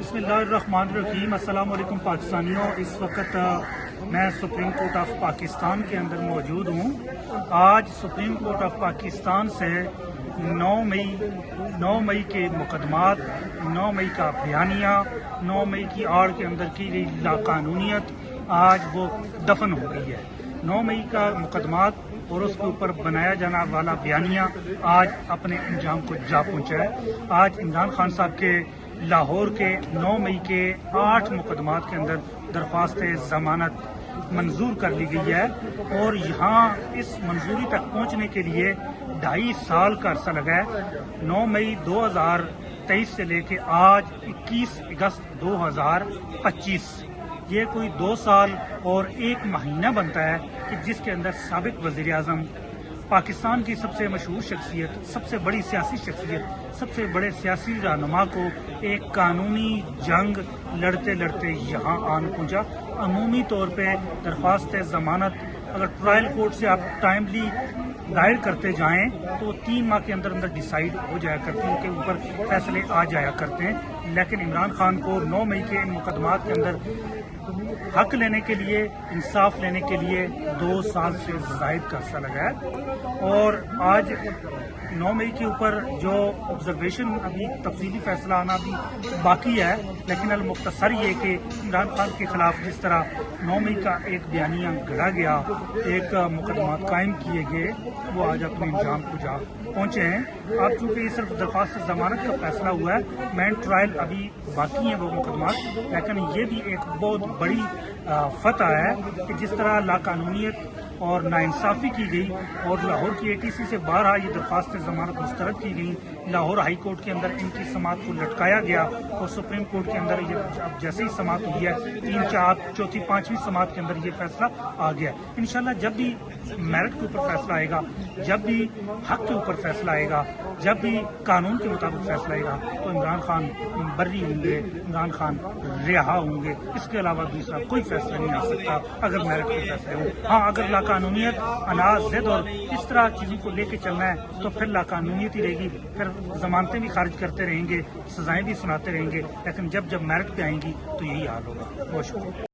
बिस्मिल्लाहिर्रहमानिर्रहीम। अस्सलाम वालेकुम पाकिस्तानियों। इस वक्त मैं सुप्रीम कोर्ट ऑफ पाकिस्तान के अंदर मौजूद हूँ। आज सुप्रीम कोर्ट ऑफ पाकिस्तान से 9 मई के मुकदमात, 9 मई का बयानिया, 9 मई की आड़ के अंदर की गई लाकानूनियत आज वो दफन हो गई है। 9 मई का मुकदमात और उसके ऊपर बनाया जाने वाला बयानिया आज अपने अंजाम को जा पहुंचा है। आज इमरान खान साहब के लाहौर के 9 मई के 8 मुकदमात के अंदर दरख्वास्त जमानत मंजूर कर ली गई है और यहाँ इस मंजूरी तक पहुँचने के लिए 2.5 साल का अरसा लगा है। 9 मई 2023 से लेके आज 21 अगस्त 2025, ये कोई 2 साल और 1 महीना बनता है कि जिसके अंदर साबिक वज़ीर आज़म, पाकिस्तान की सबसे मशहूर शख्सियत, सबसे बड़ी सियासी शख्सियत, सबसे बड़े सियासी रहनुमा को एक कानूनी जंग लड़ते लड़ते यहाँ आन पहुँचा। अमूमी तौर पे दरख्वास्त ज़मानत अगर ट्रायल कोर्ट से आप टाइमली दायर करते जाएं तो 3 माह के अंदर अंदर डिसाइड हो जाया करती है, के ऊपर फैसले आ जाया करते हैं। लेकिन इमरान खान को 9 मई के इन मुकदमात के अंदर हक लेने के लिए, इंसाफ लेने के लिए 2 साल से ज़ायद का अरसा लगा है। और आज 9 मई के ऊपर जो ऑब्जर्वेशन, अभी तफसीली फैसला आना भी बाकी है, लेकिन अल-मुख्तसर ये कि इमरान खान के खिलाफ जिस तरह 9 मई का एक बयानिया गढ़ा गया, एक मुकदमा कायम किए गए, वो आज अपने इंजाम को जा पहुंचे हैं। अब चूंकि ये सिर्फ दरख्वास्त जमानत का फैसला हुआ है, मेन ट्रायल अभी बाकी है वो मुकदमा, लेकिन ये भी एक बहुत बड़ी फतह है कि जिस तरह लाकानूनियत और नाइंसाफ़ी की गई और लाहौर की ATC से बारह ये दरख्वास्त जमानत मुस्तरद की गई। लाहौर हाई कोर्ट के अंदर इनकी समाअत को लटकाया गया और सुप्रीम कोर्ट के अंदर ये अब जैसे ही समाअत हुई है, 3, 4, चौथी, 5वीं समाअत के अंदर ये फैसला आ गया। इंशाल्लाह जब भी मेरिट के ऊपर फैसला आएगा, जब भी हक के ऊपर फैसला आएगा, जब भी कानून के मुताबिक फैसला आएगा, तो इमरान खान बर्री होंगे, इमरान खान रिहा होंगे। इसके अलावा दूसरा कोई फैसला नहीं आ सकता अगर मेरिट के फैसले हों। हाँ, अगर लाकानूनियत, अनाज, ज़िद और इस तरह चीज़ों को लेके चलना है तो फिर लाकानूनियत ही रहेगी, फिर जमानतें भी खारिज करते रहेंगे, सजाएं भी सुनाते रहेंगे। लेकिन जब मेरिट पे आएंगी तो यही हाल होगा। बहुत शुक्रिया।